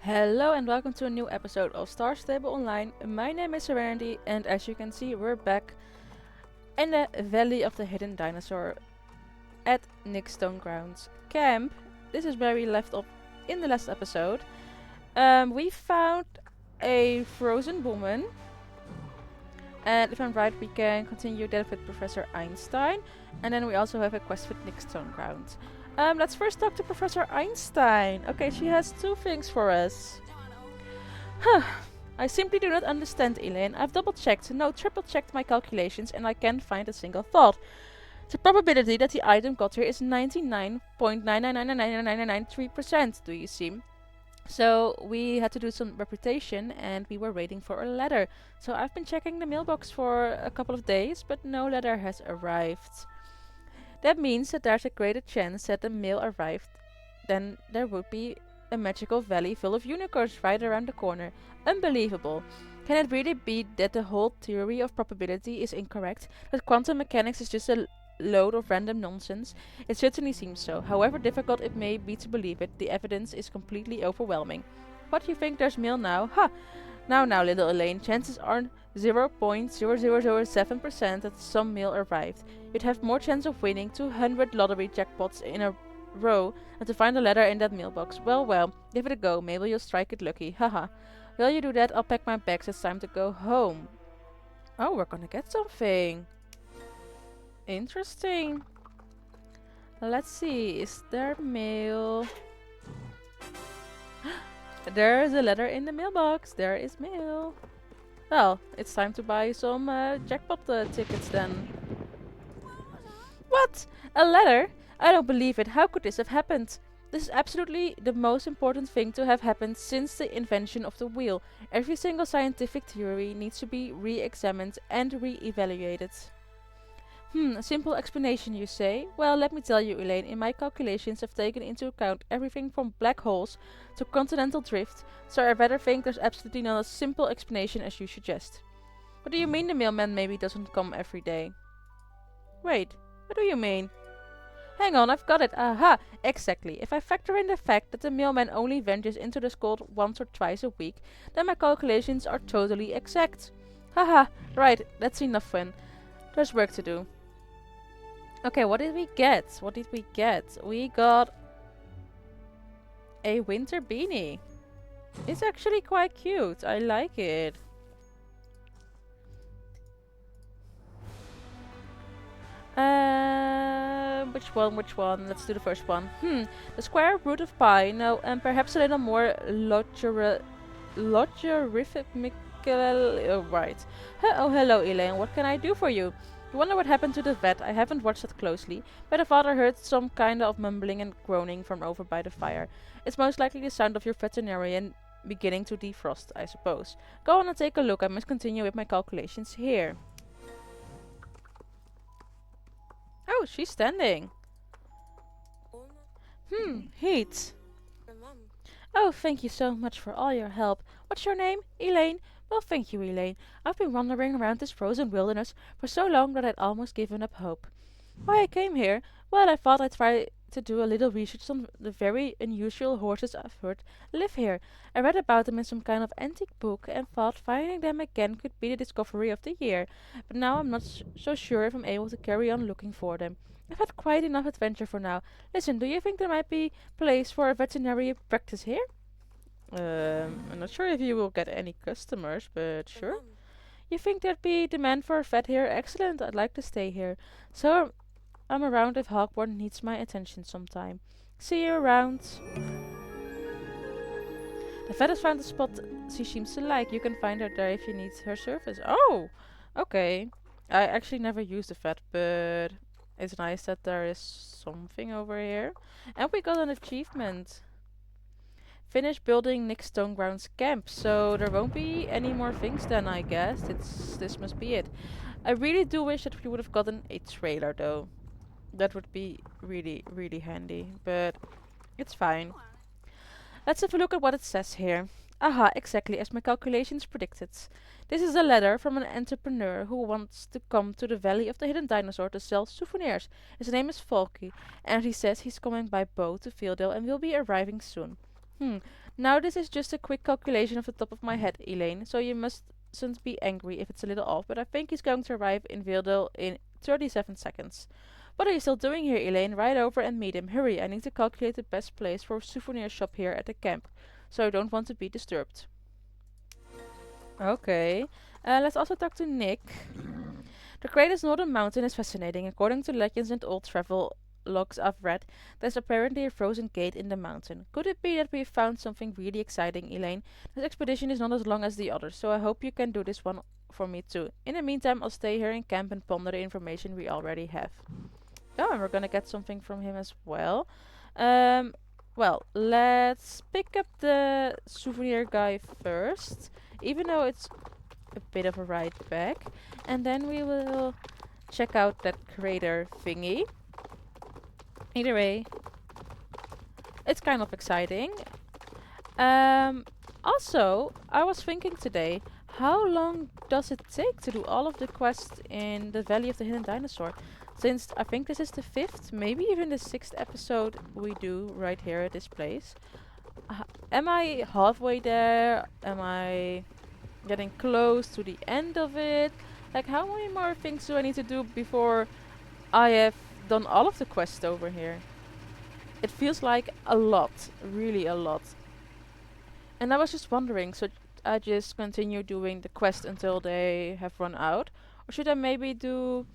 Hello and welcome to a new episode of Stable Online. My name is Serenity and as you can see we're back in the Valley of the Hidden Dinosaur at Nick's Stoneground's camp. This is where we left off in the last episode. We found a frozen woman, and if I'm right we can continue that with Professor Einstein, and then we also have a quest with Nick's Stoneground. Let's first talk to Professor Einstein. Okay, she has two things for us. Huh. I simply do not understand, Elaine. I've double-checked, no, triple-checked my calculations and I can't find a single thought. The probability that the item got here is 99.999999993%, do you see? So we had to do some reputation and we were waiting for a letter. So I've been checking the mailbox for a couple of days, but no letter has arrived. That means that there's a greater chance that the mail arrived than there would be a magical valley full of unicorns right around the corner. Unbelievable. Can it really be that the whole theory of probability is incorrect? That quantum mechanics is just a load of random nonsense? It certainly seems so. However difficult it may be to believe it, the evidence is completely overwhelming. What do you think there's mail now? Ha! Now, little Elaine, chances aren't 0.0007% that some mail arrived. You'd have more chance of winning 200 lottery jackpots in a row than to find a letter in that mailbox. Well, give it a go. Maybe you'll strike it lucky. Haha. While you do that, I'll pack my bags. It's time to go home. Oh, we're gonna get something. Interesting. Let's see. Is there mail? There's a letter in the mailbox. There is mail. Well, it's time to buy some jackpot tickets then. What? A letter? I don't believe it. How could this have happened? This is absolutely the most important thing to have happened since the invention of the wheel. Every single scientific theory needs to be re-examined and re-evaluated. A simple explanation, you say? Well, let me tell you, Elaine, in my calculations I've taken into account everything from black holes to continental drift, so I rather think there's absolutely not a simple explanation as you suggest. What do you mean the mailman maybe doesn't come every day? Wait, what do you mean? Hang on, I've got it. Aha! Exactly. If I factor in the fact that the mailman only ventures into the Scald once or twice a week, then my calculations are totally exact. Haha, right, that's enough then. There's work to do. Okay, what did we get? We got a winter beanie. It's actually quite cute. I like it. Which one? Let's do the first one. The square root of pi. No, and perhaps a little more logarithmic. Oh, right. Oh, hello, Elaine. What can I do for you? You wonder what happened to the vet? I haven't watched it closely, but I thought I heard some kind of mumbling and groaning from over by the fire. It's most likely the sound of your veterinarian beginning to defrost, I suppose. Go on and take a look. I must continue with my calculations here. Oh, she's standing. Heat. Oh, thank you so much for all your help. What's your name? Elaine? Well, thank you, Elaine. I've been wandering around this frozen wilderness for so long that I'd almost given up hope. Why I came here? Well, I thought I'd try to do a little research on the very unusual horses I've heard live here. I read about them in some kind of antique book and thought finding them again could be the discovery of the year. But now I'm not so sure if I'm able to carry on looking for them. I've had quite enough adventure for now. Listen, do you think there might be place for a veterinary practice here? I'm not sure if you will get any customers, but sure. You think there'd be demand for a vet here? Excellent, I'd like to stay here. So I'm around if Hogwarts needs my attention sometime. See you around. The vet has found a spot she seems to like. You can find her there if you need her service. Oh, okay. I actually never used the vet, but it's nice that there is something over here. And we got an achievement. Finish building Nick's Stoneground's camp, so there won't be any more things then, I guess. This must be it. I really do wish that we would have gotten a trailer though. That would be really, really handy, but it's fine. Let's have a look at what it says here. Aha, exactly as my calculations predicted. This is a letter from an entrepreneur who wants to come to the Valley of the Hidden Dinosaur to sell souvenirs. His name is Falky, and he says he's coming by boat to Fieldale and will be arriving soon. Now this is just a quick calculation off the top of my head, Elaine, so you mustn't be angry if it's a little off, but I think he's going to arrive in Vildel in 37 seconds. What are you still doing here, Elaine? Ride over and meet him. Hurry, I need to calculate the best place for a souvenir shop here at the camp, so I don't want to be disturbed. Okay. Let's also talk to Nick. The greatest northern mountain is fascinating. According to legends and old travel logs I've read, there's apparently a frozen gate in the mountain. Could it be that we found something really exciting, Elaine? This expedition is not as long as the others, so I hope you can do this one for me too. In the meantime, I'll stay here in camp and ponder the information we already have. Oh, and we're gonna get something from him as well. Um, well, let's pick up the souvenir guy first, even though it's a bit of a ride back. And then we will check out that crater thingy. Either way, it's kind of exciting. Also, I was thinking today, how long does it take to do all of the quests in the Valley of the Hidden Dinosaur? Since I think this is the 5th, maybe even the 6th episode we do right here at this place. Am I halfway there? Am I getting close to the end of it? Like, how many more things do I need to do before I have done all of the quests over here? It feels like a lot, really a lot. And I was just wondering, should I just continue doing the quest until they have run out? Or should I maybe do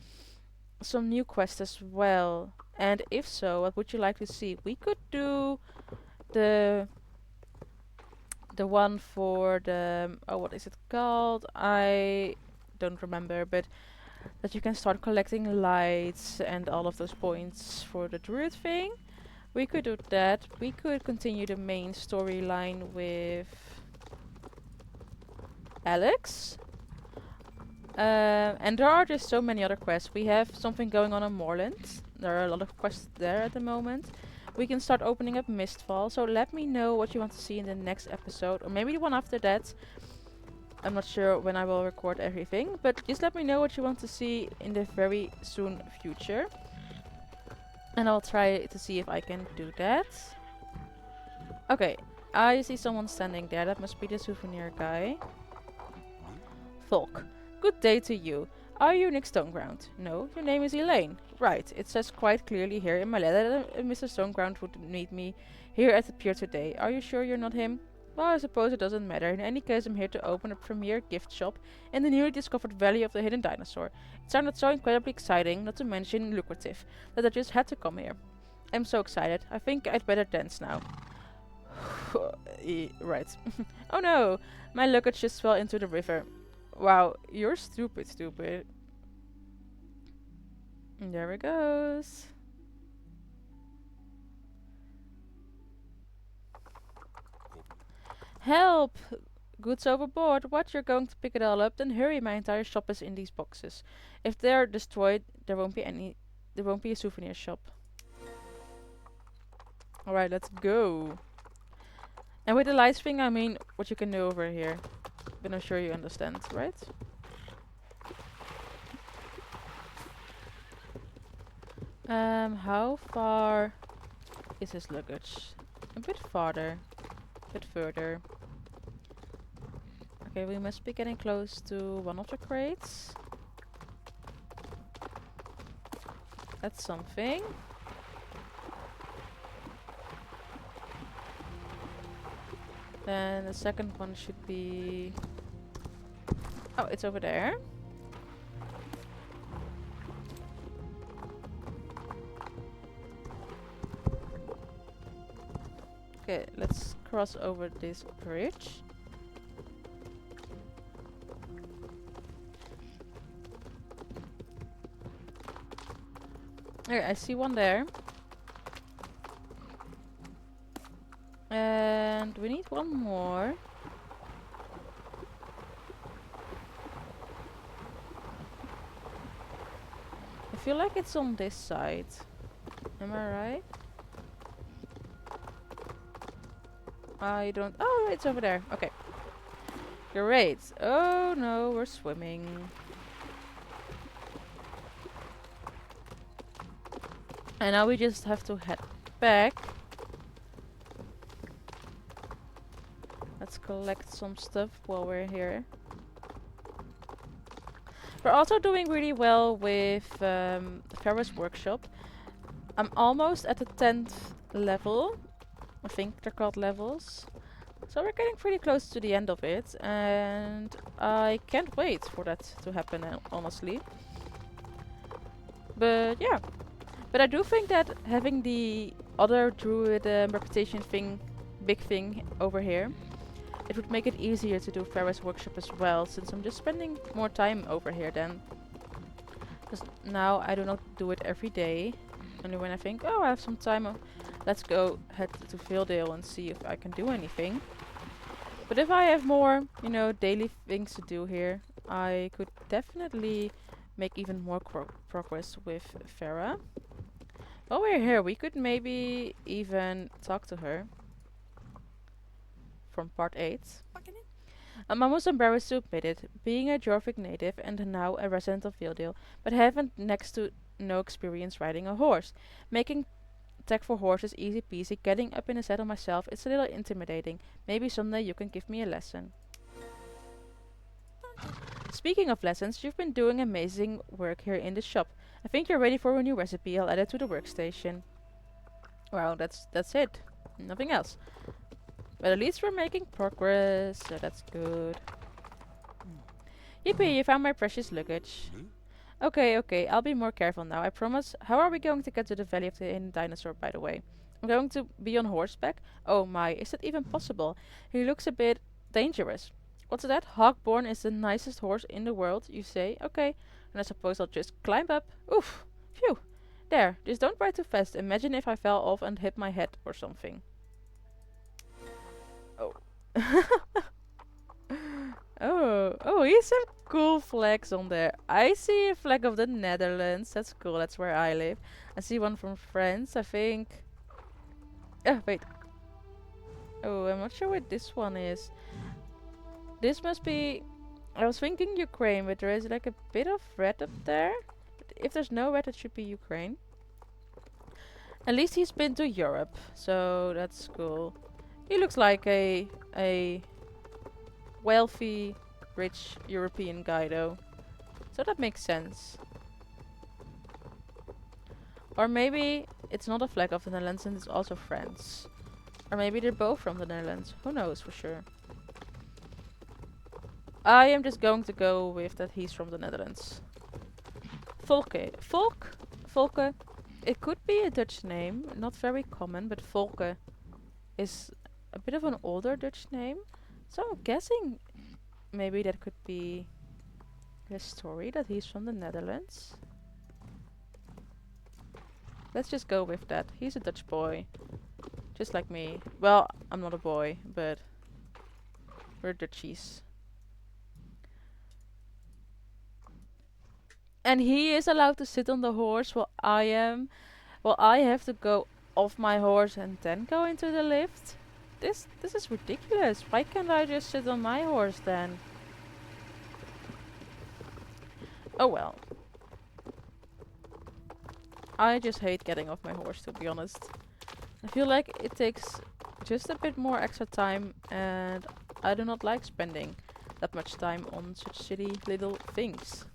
some new quests as well? And if so, what would you like to see? We could do the one for the oh, what is it called? I don't remember, but that you can start collecting lights and all of those points for the druid thing. We could do that. We could continue the main storyline with Alex. And there are just so many other quests. We have something going on Moorland. There are a lot of quests there at the moment. We can start opening up Mistfall. So let me know what you want to see in the next episode. Or maybe the one after that. I'm not sure when I will record everything. But just let me know what you want to see in the very soon future. And I'll try to see if I can do that. Okay. I see someone standing there. That must be the souvenir guy. Volk. Good day to you. Are you Nick Stoneground? No, your name is Elaine. Right, it says quite clearly here in my letter that Mr. Stoneground would meet me here at the pier today. Are you sure you're not him? Well, I suppose it doesn't matter. In any case, I'm here to open a premier gift shop in the newly discovered Valley of the Hidden Dinosaur. It sounded so incredibly exciting, not to mention lucrative, that I just had to come here. I'm so excited. I think I'd better dance now. Right. Oh no! My luggage just fell into the river. Wow, you're stupid. And there it goes. Help! Goods overboard. What? You're going to pick it all up? Then hurry, my entire shop is in these boxes. If they're destroyed, there won't be a souvenir shop. Alright, let's go. And with the lights thing, I mean what you can do over here. But I'm sure you understand, right? How far is his luggage? A bit farther. A bit further. Okay, we must be getting close to one of the crates. That's something. Then the second one should be... Oh, it's over there. Okay, let's cross over this bridge. Okay, I see one there. And we need one more. I feel like it's on this side. Am I right? I don't... Oh, it's over there. Okay. Great. Oh no, we're swimming. And now we just have to head back. Let's collect some stuff while we're here. We're also doing really well with Farrah's workshop. I'm almost at the 10th level. I think they're called levels. So we're getting pretty close to the end of it, and I can't wait for that to happen, honestly. But yeah. But I do think that having the other druid reputation thing, big thing over here, it would make it easier to do Farrah's workshop as well, since I'm just spending more time over here then. Because now I do not do it every day. Only when I think, oh, I have some time, let's go head to Villedale and see if I can do anything. But if I have more, you know, daily things to do here, I could definitely make even more progress with Farrah. While we're here, we could maybe even talk to her from part 8. I'm almost embarrassed to admit it, being a Jorvik native and now a resident of Villedale, but having next to no experience riding a horse. Making tech for horses easy peasy, getting up in a saddle myself, it's a little intimidating. Maybe someday you can give me a lesson. Speaking of lessons, you've been doing amazing work here in the shop. I think you're ready for a new recipe. I'll add it to the workstation. Well, that's it. Nothing else. But at least we're making progress, so that's good. Yippee, you found my precious luggage. Okay, I'll be more careful now, I promise. How are we going to get to the Valley of the Hidden Dinosaur, by the way? I'm going to be on horseback? Oh my, is that even possible? He looks a bit dangerous. What's that? Hogborn is the nicest horse in the world, you say? Okay, and I suppose I'll just climb up. Oof! Phew! There, just don't ride too fast. Imagine if I fell off and hit my head or something. Oh. Oh, he's some cool flags on there. I see a flag of the Netherlands. That's cool. That's where I live. I see one from France, I think. Oh, wait. Oh, I'm not sure what this one is. This must be... I was thinking Ukraine, but there is like a bit of red up there. But if there's no red, it should be Ukraine. At least he's been to Europe, so that's cool. He looks like a wealthy, rich European guy though. So that makes sense. Or maybe it's not a flag of the Netherlands and it's also France. Or maybe they're both from the Netherlands. Who knows for sure. I am just going to go with that he's from the Netherlands. Volke. Volke. It could be a Dutch name. Not very common, but Volke is a bit of an older Dutch name. So I'm guessing maybe that could be the story that he's from the Netherlands. Let's just go with that. He's a Dutch boy. Just like me. Well, I'm not a boy, but we're Dutchies. And he is allowed to sit on the horse while I have to go off my horse and then go into the lift. This is ridiculous. Why can't I just sit on my horse then? Oh well. I just hate getting off my horse, to be honest. I feel like it takes just a bit more extra time, and I do not like spending that much time on such silly little things.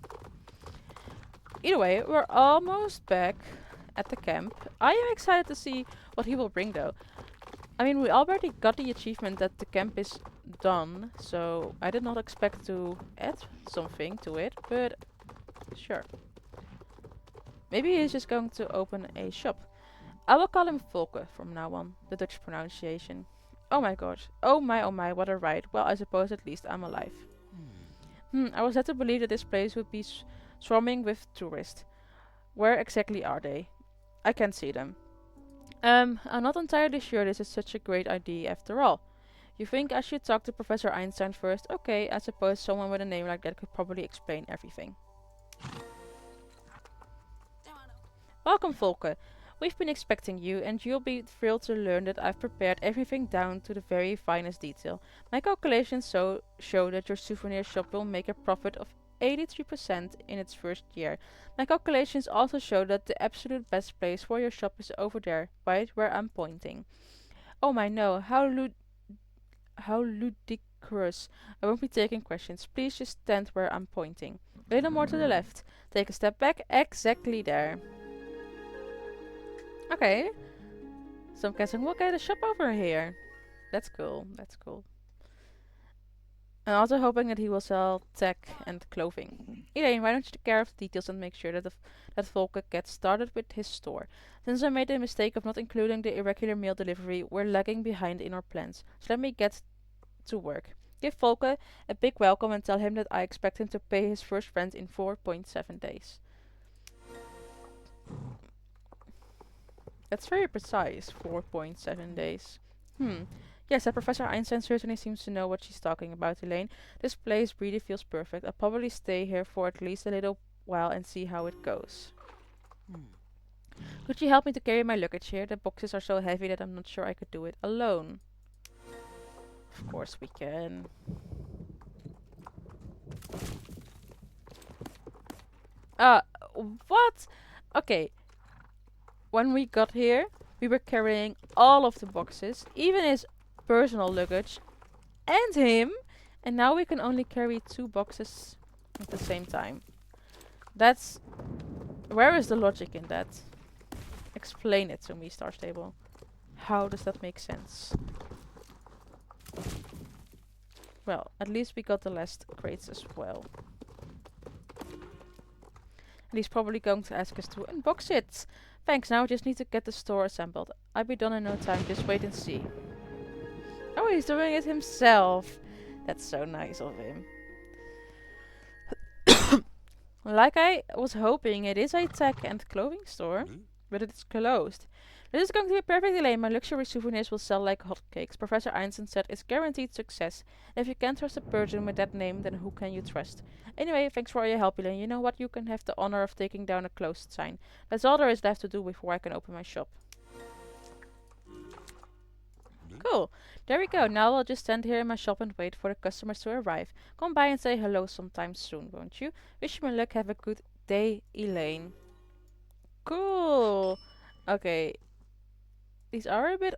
Either way, we're almost back at the camp. I am excited to see what he will bring though. I mean, we already got the achievement that the camp is done, so I did not expect to add something to it, but sure. Maybe he's just going to open a shop. I will call him Volke from now on, the Dutch pronunciation. Oh my gosh. Oh my, what a ride. Well, I suppose at least I'm alive. I was led to believe that this place would be swarming with tourists. Where exactly are they? I can't see them. I'm not entirely sure this is such a great idea after all. You think I should talk to Professor Einstein first? Okay, I suppose someone with a name like that could probably explain everything. Welcome, Volke. We've been expecting you, and you'll be thrilled to learn that I've prepared everything down to the very finest detail. My calculations show that your souvenir shop will make a profit of 83% in its first year. My calculations also show that the absolute best place for your shop is over there, right where I'm pointing. Oh my no, How ludicrous. I won't be taking questions. Please just stand where I'm pointing. A little more to the left. Take a step back. Exactly there. Okay. So I'm guessing we'll get a shop over here. That's cool. That's cool. I'm also hoping that he will sell tech and clothing. Elaine, why don't you take care of the details and make sure that that Volker gets started with his store? Since I made the mistake of not including the irregular mail delivery, we're lagging behind in our plans. So let me get to work. Give Volker a big welcome and tell him that I expect him to pay his first rent in 4.7 days. That's very precise, 4.7 days. Yes, that Professor Einstein certainly seems to know what she's talking about, Elaine. This place really feels perfect. I'll probably stay here for at least a little while and see how it goes. Could you help me to carry my luggage here? The boxes are so heavy that I'm not sure I could do it alone. Of course we can. What? Okay. When we got here, we were carrying all of the boxes, even his personal luggage, and him. And now we can only carry 2 boxes at the same time. That's... Where is the logic in that? Explain it to me, Star Stable. How does that make sense? Well, at least we got the last crates as well. And he's probably going to ask us to unbox it. Thanks, now I just need to get the store assembled. I'll be done in no time, just wait and see. Oh, he's doing it himself. That's so nice of him. Like I was hoping, it is a tech and clothing store, but it's closed. This is going to be perfect, Elaine. My luxury souvenirs will sell like hotcakes. Professor Einstein said it's guaranteed success. If you can't trust a person with that name, then who can you trust? Anyway, thanks for all your help, Elaine. You know what? You can have the honor of taking down a closed sign. That's all there is left to do before I can open my shop. Cool. There we go. Now I'll just stand here in my shop and wait for the customers to arrive. Come by and say hello sometime soon, won't you? Wish you luck. Have a good day, Elaine. Cool. Okay. These are a bit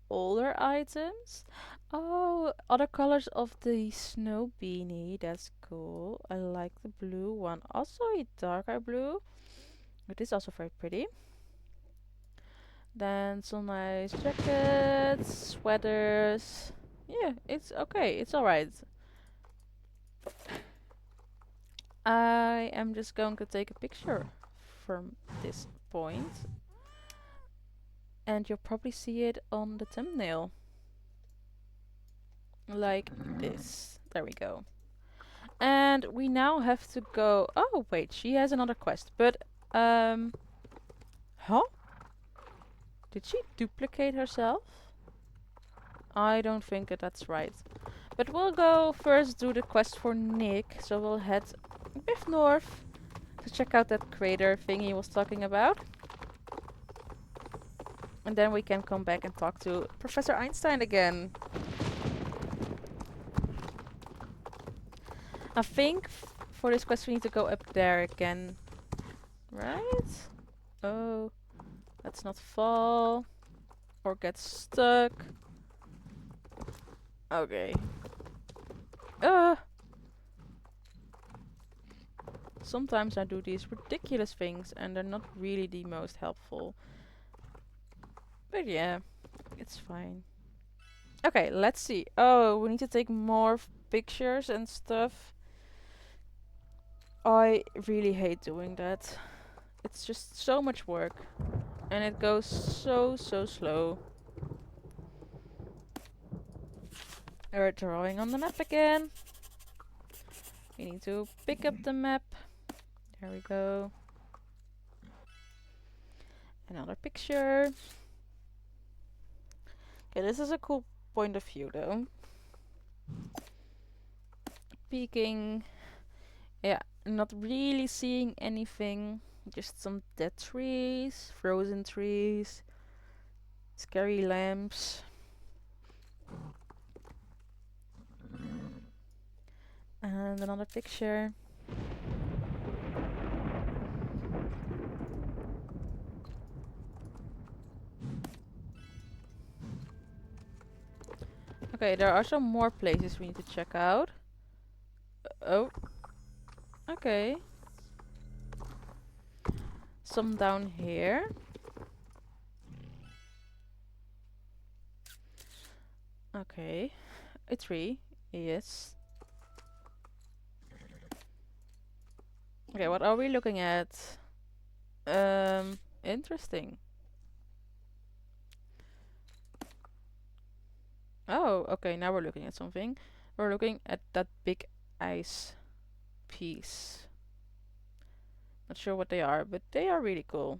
older items. Oh, other colors of the snow beanie. That's cool. I like the blue one. Also a darker blue. It is also very pretty. Then some nice jackets, sweaters. Yeah, it's okay. It's alright. I am just going to take a picture from this point. And you'll probably see it on the thumbnail. Like this. There we go. And we now have to go... Oh, wait. She has another quest. But, huh? Did she duplicate herself? I don't think that that's right. But we'll go first do the quest for Nick. So we'll head a bit north to check out that crater thing he was talking about. And then we can come back and talk to Professor Einstein again. I think for this quest we need to go up there again. Right? Oh. Let's not fall. Or get stuck. Okay. Sometimes I do these ridiculous things and they're not really the most helpful. But yeah, it's fine. Okay, let's see. Oh, we need to take more pictures and stuff. I really hate doing that. It's just so much work. And it goes so slow. We're drawing on the map again. We need to pick up the map. There we go. Another picture. Okay, this is a cool point of view though. Peeking. Yeah, not really seeing anything. Just some dead trees, frozen trees, scary lamps. And another picture. Okay, there are some more places we need to check out. Oh, okay. Some down here. Okay. A tree. Yes. Okay, what are we looking at? Interesting. Oh, okay, now we're looking at something. We're looking at that big ice piece. Not sure what they are, but they are really cool.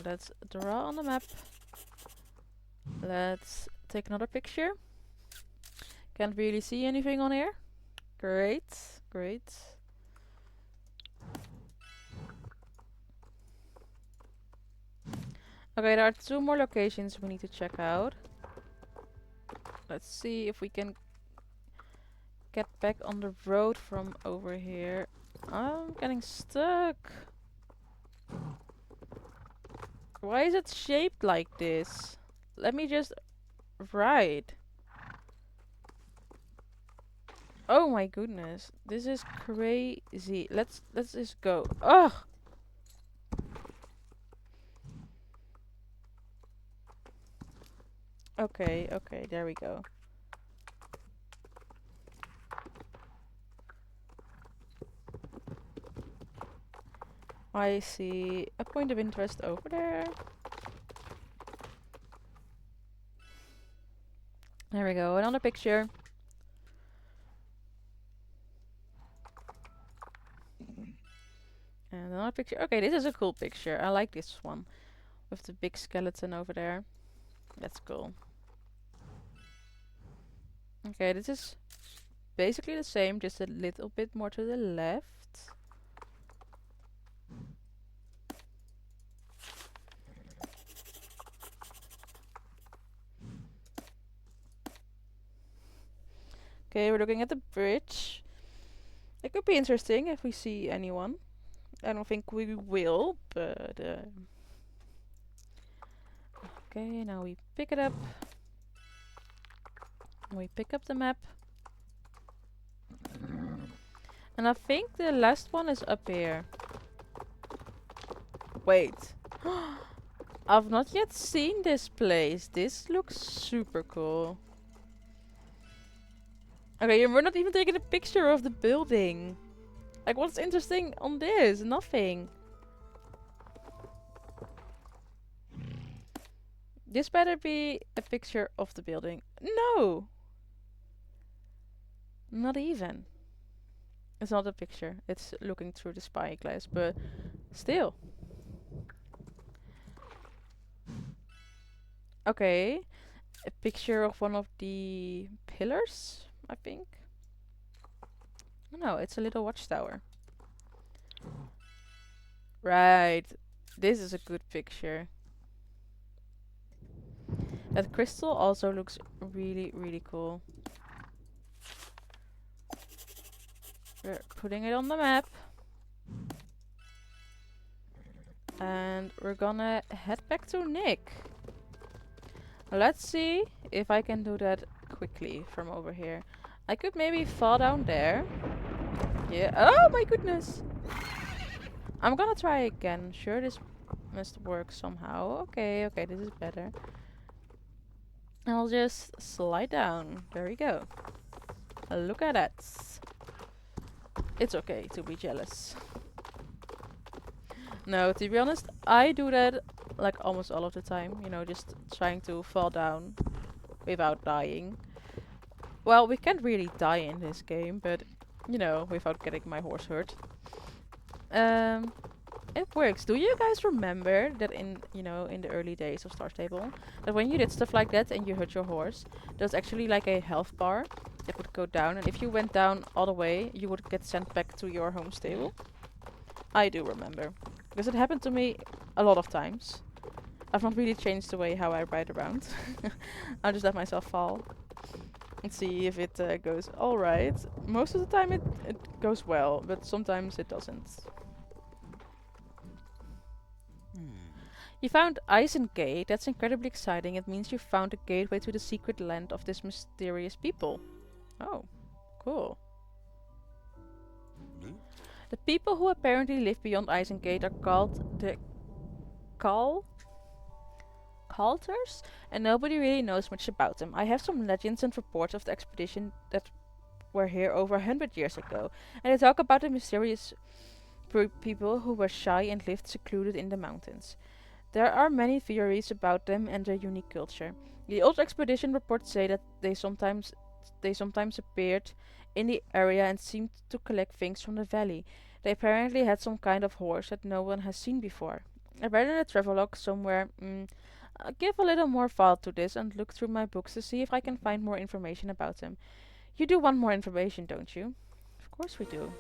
Let's draw on the map. Let's take another picture. Can't really see anything on here. Great, great. Okay, there are 2 more locations we need to check out. Let's see if we can get back on the road from over here. I'm getting stuck. Why is it shaped like this? Let me just ride. Oh my goodness, this is crazy. Let's just go. Ugh. Okay, okay, there we go. I see a point of interest over there. There we go, another picture. And another picture. Okay, this is a cool picture. I like this one. With the big skeleton over there. That's cool. Okay, this is basically the same, just a little bit more to the left. Okay, we're looking at the bridge. It could be interesting if we see anyone. I don't think we will, but okay, now we pick it up. We pick up the map. And I think the last one is up here. Wait. I've not yet seen this place. This looks super cool. Okay, and we're not even taking a picture of the building. Like, what's interesting on this? Nothing. This better be a picture of the building. No! Not even. It's not a picture. It's looking through the spyglass, but still. Okay. A picture of one of the pillars, I think. No, it's a little watchtower. Right. This is a good picture. That crystal also looks really, really cool. We're putting it on the map. And we're gonna head back to Nick. Let's see if I can do that quickly from over here. I could maybe fall down there. Yeah. Oh my goodness! I'm gonna try again. Sure, this must work somehow. Okay, okay, this is better. I'll just slide down. There we go. Look at that. It's okay to be jealous. No, to be honest, I do that like almost all of the time. You know, just trying to fall down without dying. Well, we can't really die in this game, but you know, without getting my horse hurt. It works. Do you guys remember that in the early days of Star Stable, that when you did stuff like that and you hurt your horse, there's actually like a health bar that would go down, and if you went down all the way, you would get sent back to your home stable. I do remember, because it happened to me a lot of times. I've not really changed the way how I ride around. I'll just let myself fall and see if it goes alright. Most of the time it goes well, but sometimes it doesn't. You found Isengate. That's incredibly exciting. It means you found a gateway to the secret land of this mysterious people. Oh, cool. The people who apparently live beyond Isengate are called the Kal Kalters, and nobody really knows much about them. I have some legends and reports of the expedition that were here over 100 years ago, and they talk about the mysterious people who were shy and lived secluded in the mountains. There are many theories about them and their unique culture. The old expedition reports say that they sometimes appeared in the area and seemed to collect things from the valley. They apparently had some kind of horse that no one has seen before. I read in a travelogue somewhere. I'll give a little more thought to this and look through my books to see if I can find more information about them. You do want more information, don't you? Of course we do.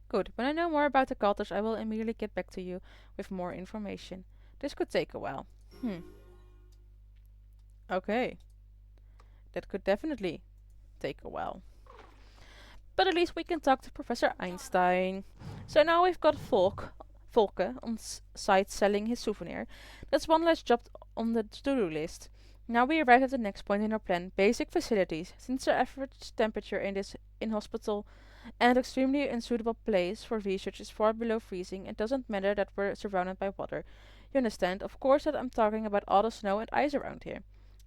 Good. When I know more about the cultures, I will immediately get back to you with more information. This could take a while. Okay. That could definitely take a while. But at least we can talk to Professor Einstein. So now we've got Volke on site selling his souvenir. That's one less job on the to-do list. Now we arrive at the next point in our plan, basic facilities. Since the average temperature in this inhospitable and extremely unsuitable place for research is far below freezing, it doesn't matter that we're surrounded by water. You understand, of course, that I'm talking about all the snow and ice around here.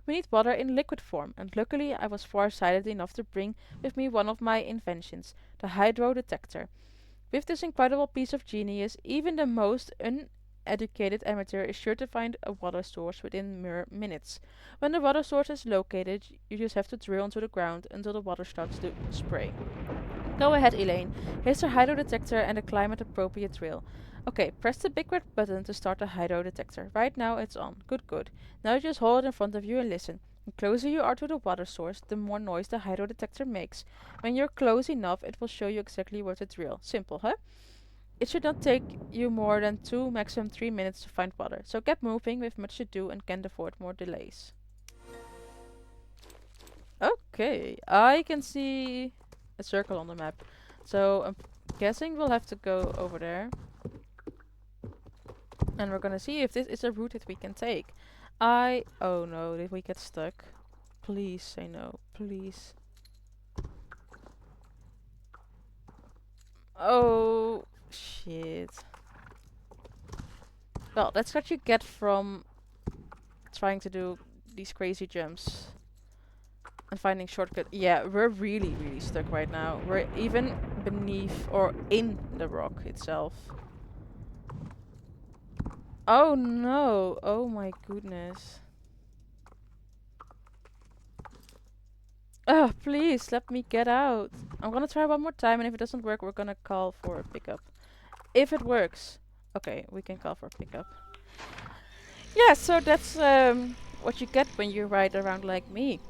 We need water in liquid form, and luckily I was far-sighted enough to bring with me one of my inventions, the hydro detector. With this incredible piece of genius, even the most uneducated amateur is sure to find a water source within mere minutes. When the water source is located, you just have to drill into the ground until the water starts to spray. Go ahead, Elaine. Here's the hydro detector and a climate-appropriate drill. Okay, press the big red button to start the hydro detector. Right now it's on. Good, good. Now just hold it in front of you and listen. The closer you are to the water source, the more noise the hydro detector makes. When you're close enough, it will show you exactly where to drill. Simple, huh? It should not take you more than 2, maximum 3 minutes to find water. So get moving, with much to do and can't afford more delays. Okay, I can see a circle on the map. So I'm guessing we'll have to go over there. And we're gonna see if this is a route that we can take. Oh no, did we get stuck? Please say no, please. Oh, shit. Well, that's what you get from trying to do these crazy jumps. And finding shortcut. Yeah, we're really, really stuck right now. We're even beneath or in the rock itself. Oh no! Oh my goodness. Please, let me get out. I'm gonna try one more time, and if it doesn't work, we're gonna call for a pickup. If it works. Okay, we can call for a pickup. Yeah, so that's what you get when you ride around like me.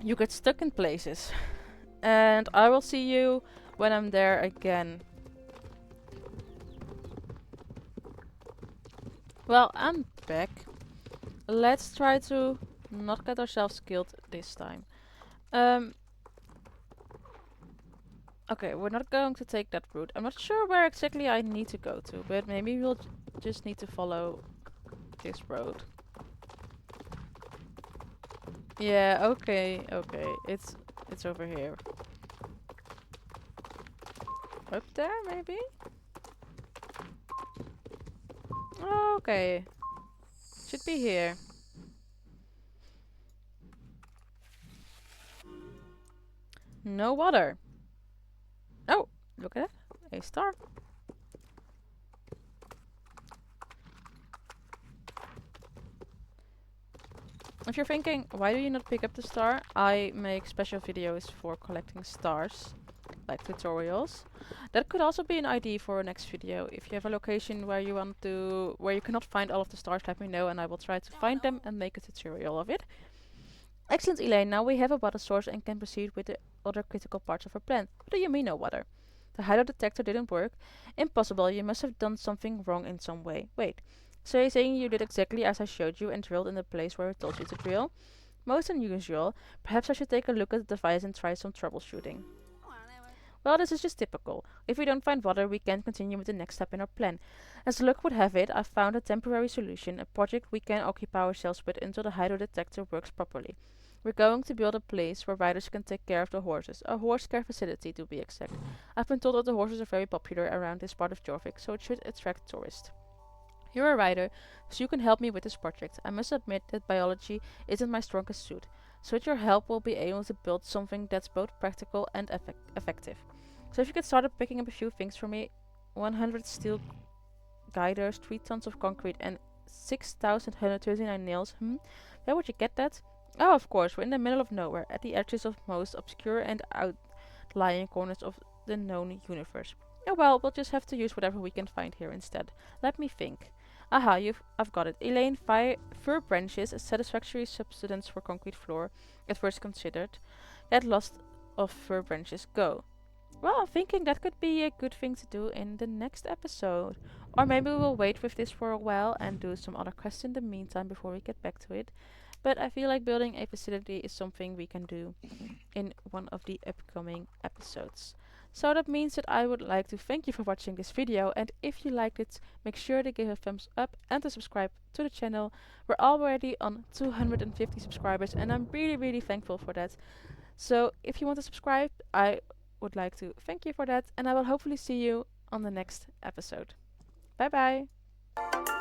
You get stuck in places. And I will see you when I'm there again. Well, I'm back. Let's try to not get ourselves killed this time. Okay, we're not going to take that route. I'm not sure where exactly I need to go to, but maybe we'll just need to follow this road. Yeah, okay, okay. It's over here. Up there, maybe? Okay. Should be here. No water. Oh, look at that. A star. If you're thinking, why do you not pick up the star? I make special videos for collecting stars, like tutorials. That could also be an idea for a next video. If you have a location where you cannot find all of the stars, let me know and I will try to find them and make a tutorial of it. Excellent, Elaine. Now we have a water source and can proceed with the other critical parts of our plan. What do you mean no water? The hydro detector didn't work. Impossible. You must have done something wrong in some way. Wait. So you're saying you did exactly as I showed you and drilled in the place where I told you to drill? Most unusual. Perhaps I should take a look at the device and try some troubleshooting. Well, this is just typical. If we don't find water, we can't continue with the next step in our plan. As luck would have it, I found a temporary solution, a project we can occupy ourselves with until the hydro detector works properly. We're going to build a place where riders can take care of the horses, a horse care facility to be exact. I've been told that the horses are very popular around this part of Jorvik, so it should attract tourists. You're a writer, so you can help me with this project. I must admit that biology isn't my strongest suit, so with your help we'll be able to build something that's both practical and effective. So if you could start picking up a few things for me, 100 steel guiders, 3 tons of concrete, and 6,139 nails, where would you get that? Oh, of course, we're in the middle of nowhere, at the edges of most obscure and outlying corners of the known universe. Oh well, we'll just have to use whatever we can find here instead. Let me think. Aha, I've got it. Elaine, fir branches, a satisfactory substance for concrete floor, at first considered. Get lost of fir branches, go. Well, I'm thinking that could be a good thing to do in the next episode. Or maybe we'll wait with this for a while and do some other quests in the meantime before we get back to it. But I feel like building a facility is something we can do in one of the upcoming episodes. So that means that I would like to thank you for watching this video, and if you liked it, make sure to give a thumbs up and to subscribe to the channel. We're already on 250 subscribers and I'm really thankful for that. So if you want to subscribe, I would like to thank you for that, and I will hopefully see you on the next episode. Bye bye!